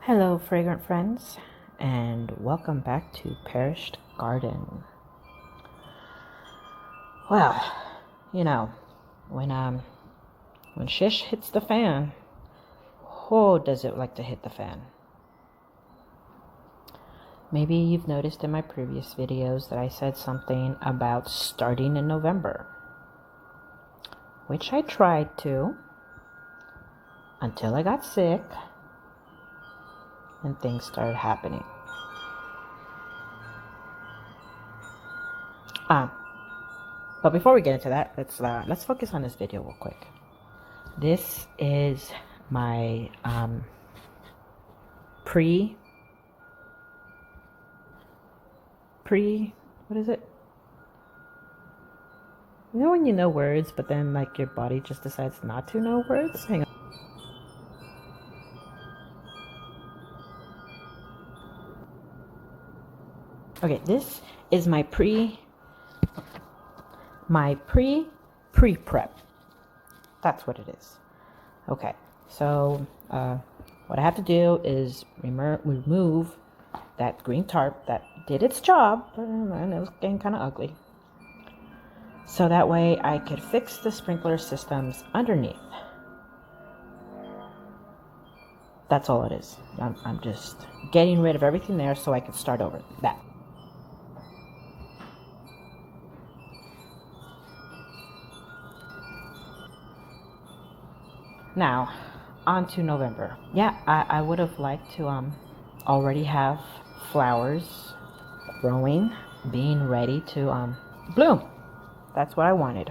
Hello, fragrant friends, and welcome back to Perished Garden. Well, you know, when shish hits the fan, oh, does it like to hit the fan? Maybe you've noticed in my previous videos that I said something about starting in November, which I tried to until I got sick and things started happening. But before we get into that, let's focus on this video real quick. This is my what is it? You know when you know words, but then like your body just decides not to know words? Hang on. Okay, this is my pre-prep. That's what it is. Okay, so what I have to do is remove that green tarp that did its job, and it was getting kind of ugly. So that way I could fix the sprinkler systems underneath. That's all it is. I'm just getting rid of everything there so I can start over. That. Now, on to November. Yeah, I would have liked to already have flowers growing, being ready to bloom. That's what I wanted.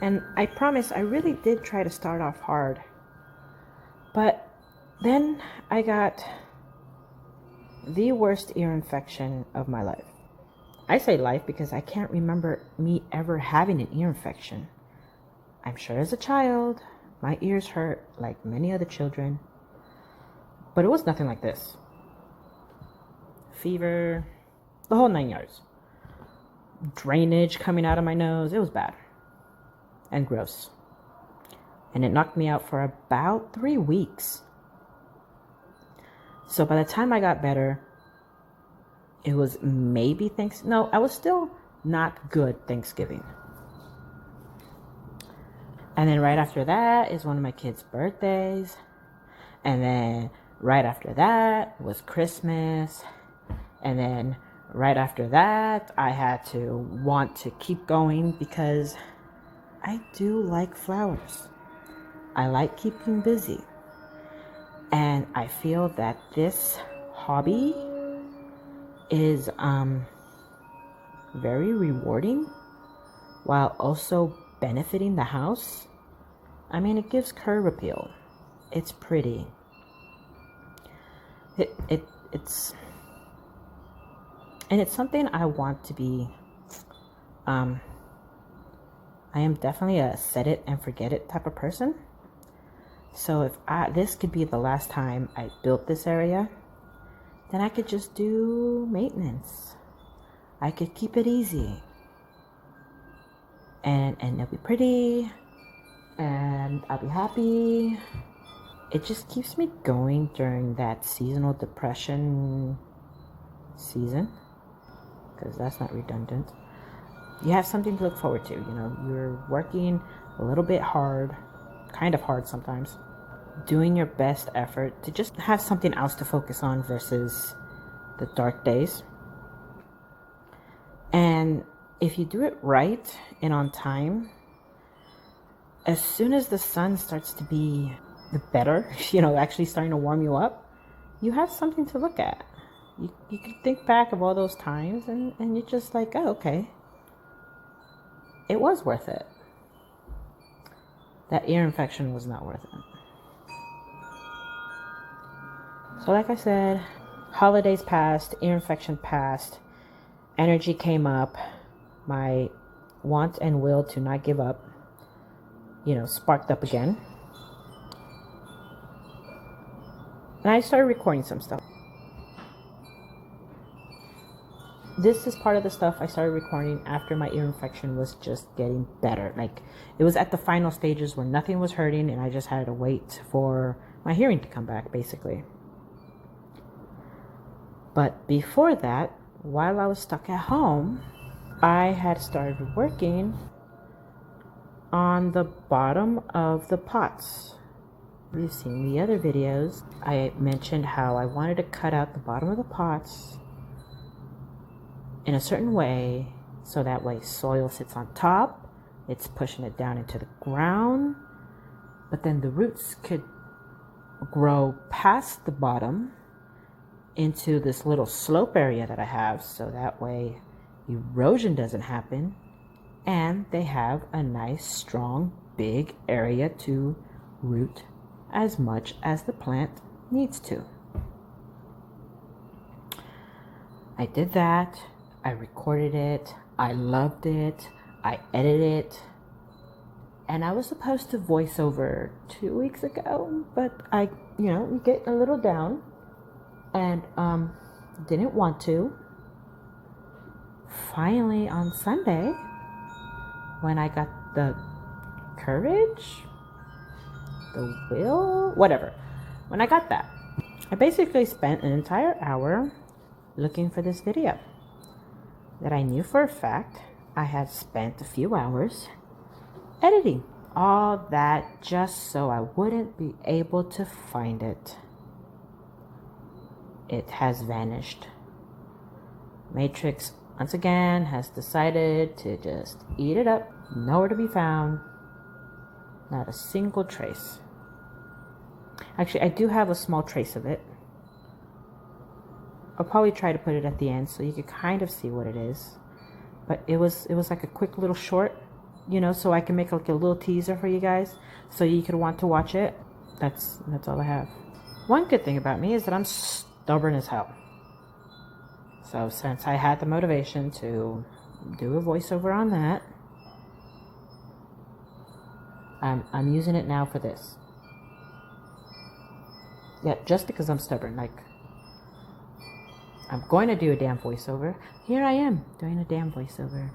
And I promise I really did try to start off hard. But then I got the worst ear infection of my life. I say life because I can't remember me ever having an ear infection. I'm sure as a child, my ears hurt like many other children, but it was nothing like this. Fever, the whole 9 yards. Drainage coming out of my nose, it was bad and gross. And it knocked me out for about 3 weeks. So by the time I got better, it was maybe I was still not good Thanksgiving. And then right after that is one of my kids' birthdays. And then right after that was Christmas. And then right after that, I had to want to keep going because I do like flowers. I like keeping busy. And I feel that this hobby is very rewarding while also benefiting the house. I mean, it gives curb appeal. It's pretty. It's and it's something I want to be. I am definitely a set it and forget it type of person. So if this could be the last time I built this area, then I could just do maintenance. I could keep it easy. And it'll be pretty. And I'll be happy. It just keeps me going during that seasonal depression season. Because that's not redundant. You have something to look forward to. You know, you're working a little bit hard, kind of hard sometimes, doing your best effort to just have something else to focus on versus the dark days. And if you do it right and on time, as soon as the sun starts to be better, actually starting to warm you up, you have something to look at. You can think back of all those times and you're just like, oh, okay. It was worth it. That ear infection was not worth it. So like I said, holidays passed, ear infection passed, energy came up, my want and will to not give up, sparked up again. And I started recording some stuff. this is part of the stuff I started recording after my ear infection was just getting better. Like, it was at the final stages where nothing was hurting and I just had to wait for my hearing to come back, basically. But before that, while I was stuck at home, I had started working on the bottom of the pots. You've seen the other videos. I mentioned how I wanted to cut out the bottom of the pots in a certain way, so that way soil sits on top, it's pushing it down into the ground, but then the roots could grow past the bottom into this little slope area that I have, so that way erosion doesn't happen, and they have a nice, strong, big area to root as much as the plant needs to. I did that. I recorded it. I loved it. I edited it. And I was supposed to voice over 2 weeks ago, but I, get a little down and didn't want to. Finally, on Sunday, when I got the courage, the will, whatever, when I got that, I basically spent an entire hour looking for this video that I knew for a fact I had spent a few hours editing. All that just so I wouldn't be able to find it. It has vanished. Matrix, once again, has decided to just eat it up. Nowhere to be found. Not a single trace. Actually, I do have a small trace of it. I'll probably try to put it at the end so you can kind of see what it is. But it was like a quick little short, so I can make like a little teaser for you guys so you could want to watch it. That's all I have. One good thing about me is that I'm stubborn as hell. So since I had the motivation to do a voiceover on that, I'm using it now for this. Yeah, just because I'm stubborn. Like, I'm going to do a damn voiceover. Here I am doing a damn voiceover.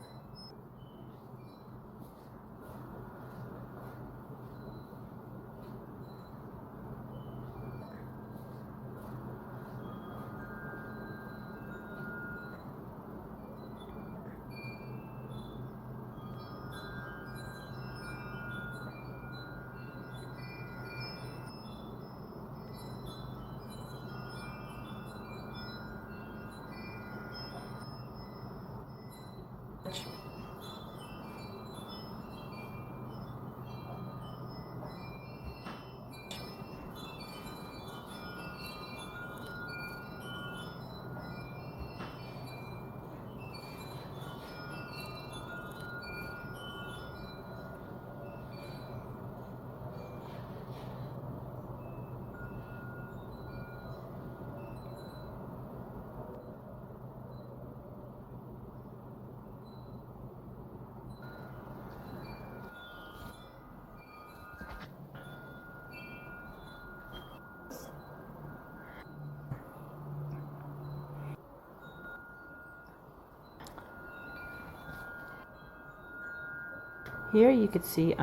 Here you could see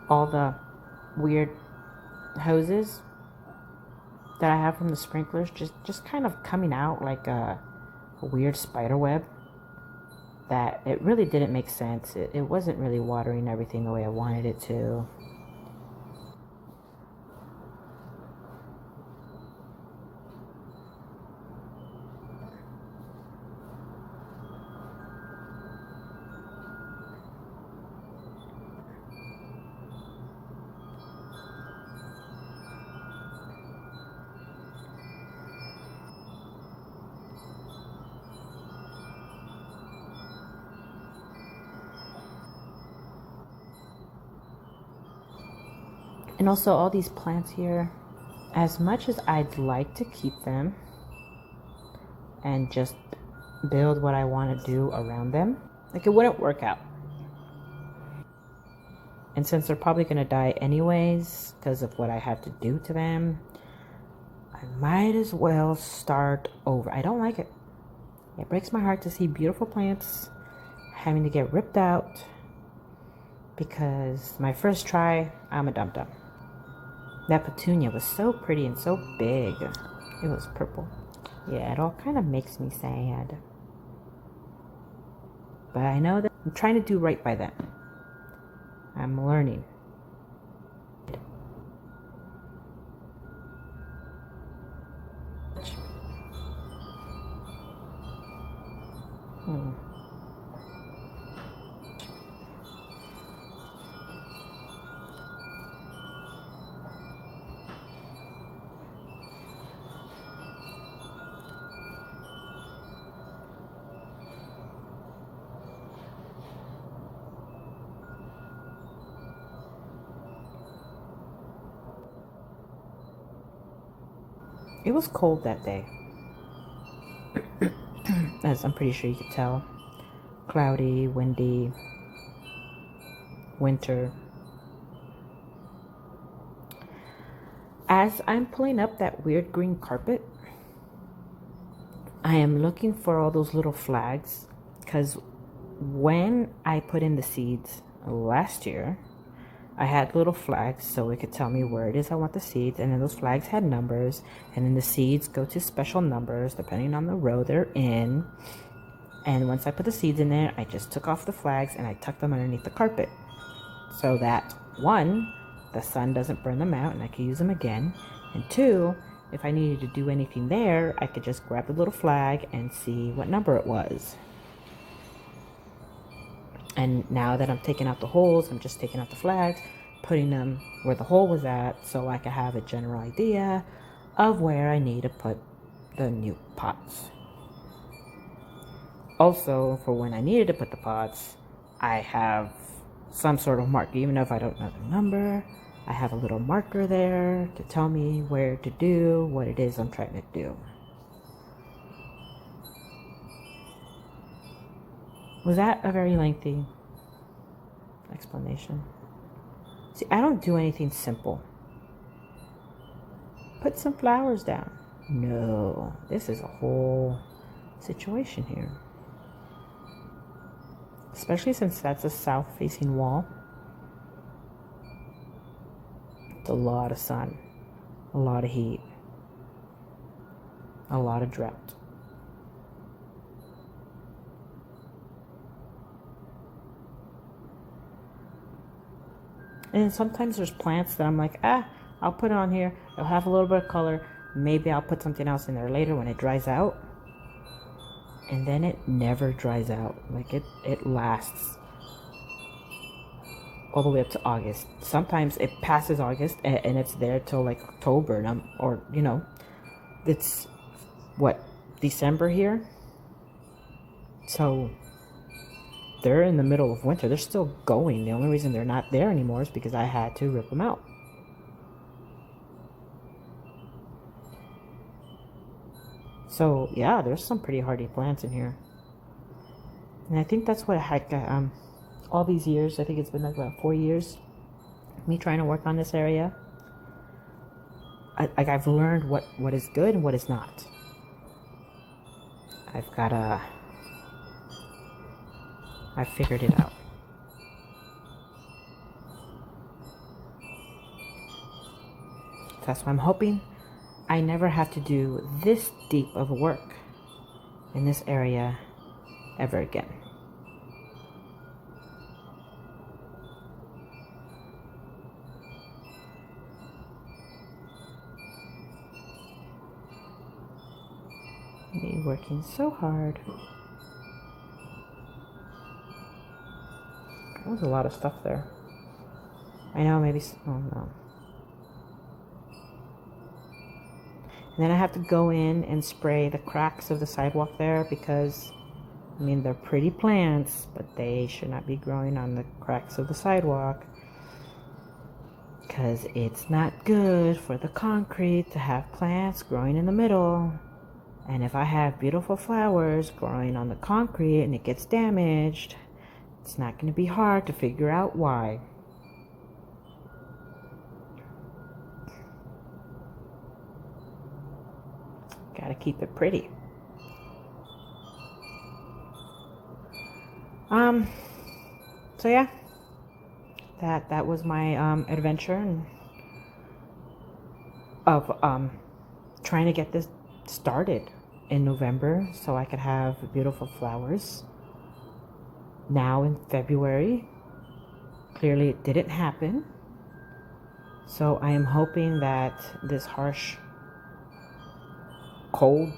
all the weird hoses that I have from the sprinklers just kind of coming out like a weird spider web. That it really didn't make sense. It wasn't really watering everything the way I wanted it to. And also all these plants here, as much as I'd like to keep them and just build what I want to do around them, like, it wouldn't work out. And since they're probably going to die anyways because of what I have to do to them, I might as well start over. I don't like it. It breaks my heart to see beautiful plants having to get ripped out because my first try, I'm a dum-dum. That petunia was so pretty and so big. It was purple. Yeah, it all kind of makes me sad. But I know that I'm trying to do right by them. I'm learning. It was cold that day, as I'm pretty sure you could tell. Cloudy, windy, winter. As I'm pulling up that weird green carpet, I am looking for all those little flags because when I put in the seeds last year, I had little flags so it could tell me where it is I want the seeds, and then those flags had numbers, and then the seeds go to special numbers depending on the row they're in. And once I put the seeds in there, I just took off the flags and I tucked them underneath the carpet so that, one, the sun doesn't burn them out and I can use them again, and two, if I needed to do anything there, I could just grab the little flag and see what number it was. And now that I'm taking out the holes, I'm just taking out the flags, putting them where the hole was at so I can have a general idea of where I need to put the new pots. Also, for when I needed to put the pots, I have some sort of mark. Even if I don't know the number, I have a little marker there to tell me where to do what it is I'm trying to do. Was that a very lengthy explanation? See, I don't do anything simple. Put some flowers down. No, this is a whole situation here. Especially since that's a south-facing wall. It's a lot of sun, a lot of heat, a lot of drought. And sometimes there's plants that I'm like, I'll put it on here. It'll have a little bit of color. Maybe I'll put something else in there later when it dries out. And then it never dries out. Like it lasts all the way up to August. Sometimes it passes August and it's there till like October. And it's what, December here? So they're in the middle of winter. They're still going. The only reason they're not there anymore is because I had to rip them out. So yeah, there's some pretty hardy plants in here. And I think that's what all these years, I think it's been like about 4 years, me trying to work on this area. I've learned what is good and what is not. I figured it out. That's why I'm hoping I never have to do this deep of work in this area ever again. Me working so hard. That was a lot of stuff there. I know, maybe, oh no. And then I have to go in and spray the cracks of the sidewalk there because, I mean, they're pretty plants, but they should not be growing on the cracks of the sidewalk because it's not good for the concrete to have plants growing in the middle. And if I have beautiful flowers growing on the concrete and it gets damaged, it's not going to be hard to figure out why. Gotta keep it pretty. So yeah, that was my adventure of trying to get this started in November so I could have beautiful flowers. Now in February, clearly it didn't happen. So I am hoping that this harsh, cold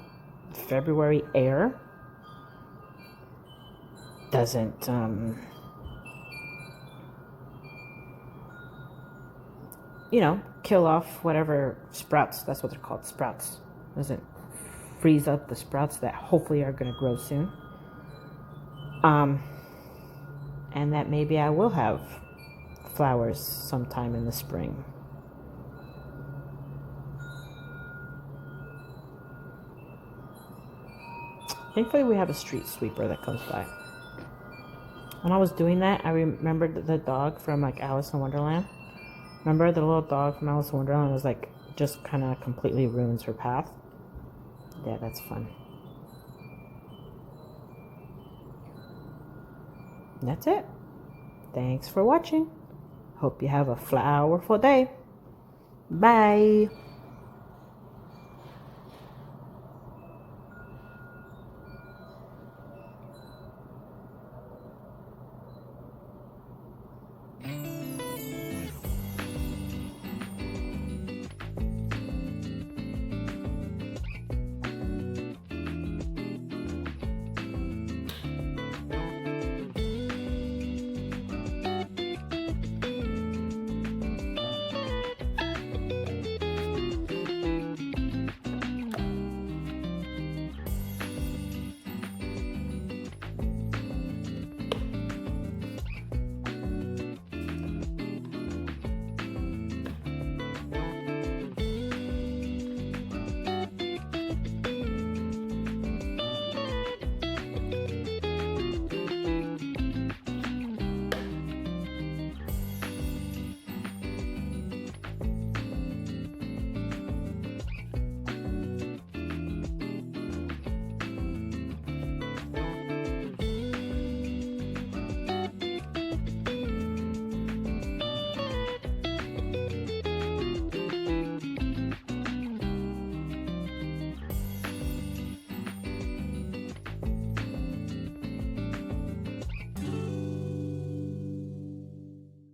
February air doesn't kill off whatever sprouts. That's what they're called, sprouts. Doesn't freeze up the sprouts that hopefully are going to grow soon. And that maybe I will have flowers sometime in the spring. Thankfully, we have a street sweeper that comes by. When I was doing that, I remembered the dog from like Alice in Wonderland. Remember the little dog from Alice in Wonderland was like just kind of completely ruins her path. Yeah, that's fun. And that's it. Thanks for watching. Hope you have a flowerful day. Bye.